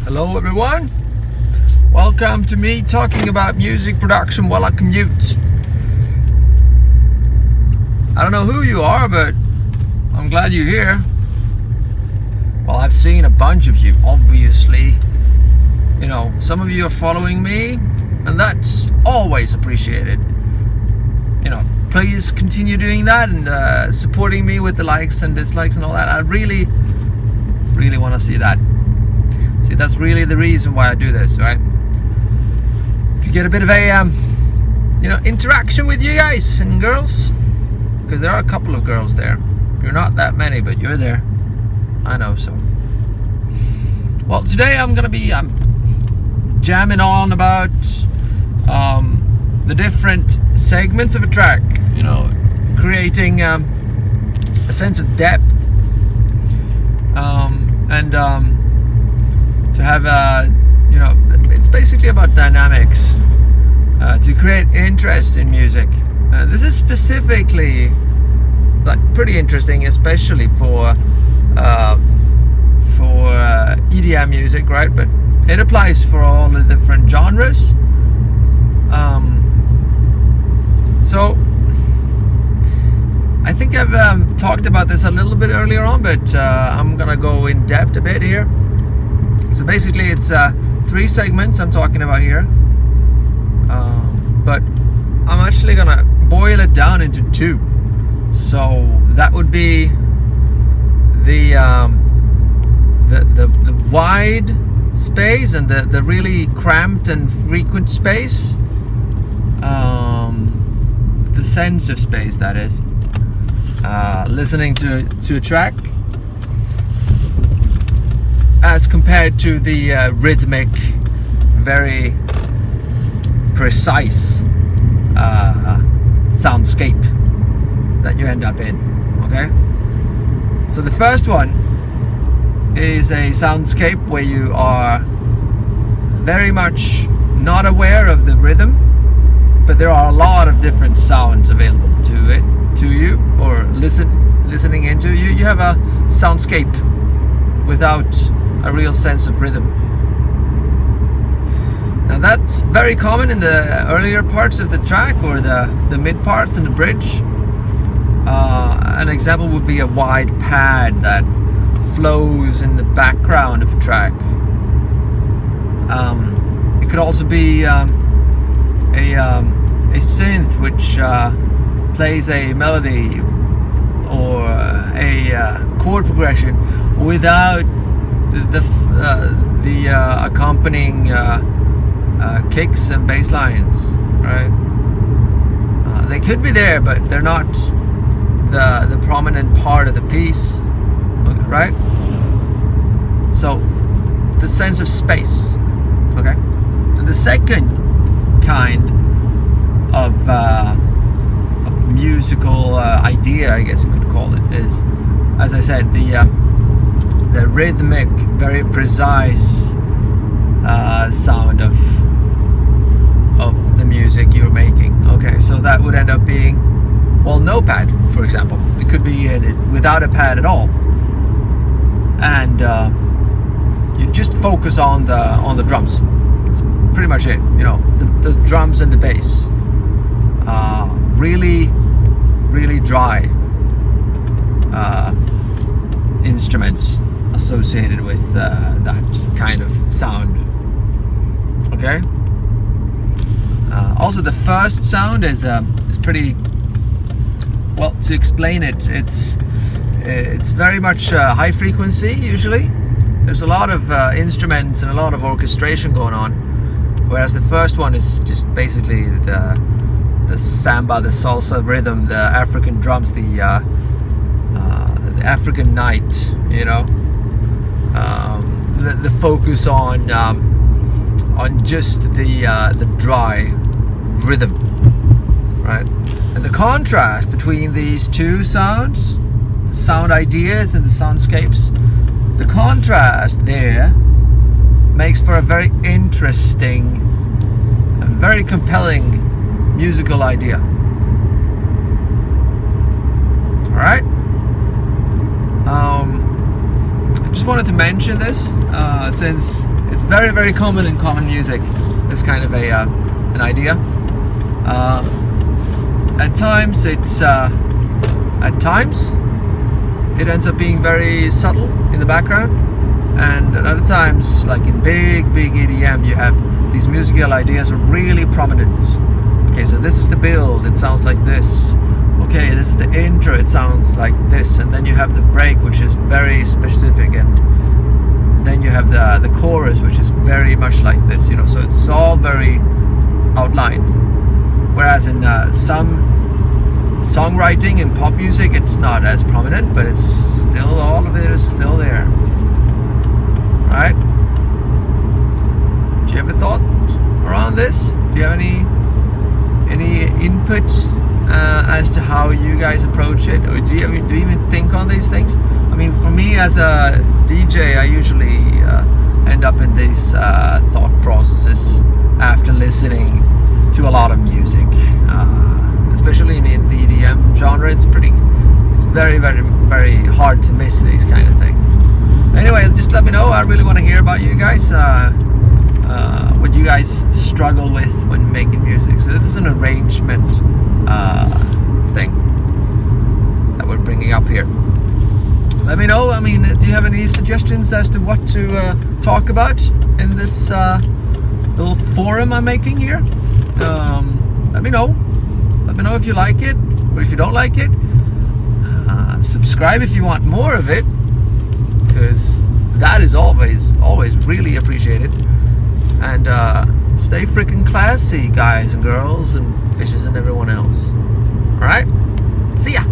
Hello everyone, welcome to me talking about music production while I commute. I don't know who you are, but I'm glad you're here. Well, I've seen a bunch of you, obviously. You know, some of you are following me, and that's always appreciated. You know, please continue doing that and supporting me with the likes and dislikes and all that. I really want to see that. See, that's really the reason why I do this, right? To get a bit of a, interaction with you guys and girls. Because there are a couple of girls there. You're not that many, but you're there. I know so. Well, today I'm going to be jamming on about the different segments of a track. You know, creating a sense of depth. To have it's basically about dynamics, to create interest in music. This is specifically pretty interesting, especially for EDM music, right? But it applies for all the different genres. So I think I've talked about this a little bit earlier on, but I'm gonna go in depth a bit here. So basically it's 3 segments I'm talking about here, but I'm actually gonna boil it down into 2. So that would be the wide space and the really cramped and frequent space, the sense of space, that is, listening to a track, as compared to the rhythmic, very precise soundscape that you end up in. Okay, so the first one is a soundscape where you are very much not aware of the rhythm, but there are a lot of different sounds available to you or listening into. You have a soundscape without a real sense of rhythm. Now that's very common in the earlier parts of the track, or the mid parts and the bridge. An example would be a wide pad that flows in the background of a track. It could also be a synth which plays a melody or a chord progression without the accompanying kicks and bass lines, right? They could be there, but they're not the prominent part of the piece, right? So the sense of space, okay? So the second kind of musical idea, I guess you could call it, is, as I said, the rhythmic, very precise sound of the music you're making. Okay, so that would end up being, well, no pad, for example. It could be without a pad at all, and you just focus on the drums. It's pretty much it. You know, the drums and the bass. Really dry instruments associated with that kind of sound. Okay. Also, the first sound is pretty well. To explain it, it's very much high frequency. Usually, there's a lot of instruments and a lot of orchestration going on, whereas the first one is just basically the samba, the salsa rhythm, the African drums, the African night, you know, the focus on just the dry rhythm, right? And the contrast between these two sounds, the sound ideas and the soundscapes, the contrast there makes for a very interesting and very compelling musical idea. All right. I just wanted to mention this since It's very, very common in common music. This kind of an idea. At times it ends up being very subtle in the background, and at other times, like in big EDM, you have these musical ideas really prominent. Okay, so this is the build, it sounds like this. Okay, this is the intro, it sounds like this, and then you have the break, which is very specific, and then you have the chorus, which is very much like this, you know. So it's all very outlined. Whereas in some songwriting and pop music, it's not as prominent, but it's still, all of it is still there, right? Do you have a thought around this? Do you have any input as to how you guys approach it, or do you even think on these things? I mean, for me as a DJ, I usually end up in these thought processes after listening to a lot of music, especially in the EDM genre. It's very, very, very hard to miss these kind of things. Anyway, just let me know. I really want to hear about you guys, what you guys struggle with when making music. So this is an arrangement thing that we're bringing up here. Let me know. I mean, do you have any suggestions as to what to talk about in this little forum I'm making here? Let me know. Let me know if you like it, or if you don't like it. Subscribe if you want more of it, because that is always really appreciated. And stay freaking classy, guys and girls and fishes and everyone else. Alright? See ya!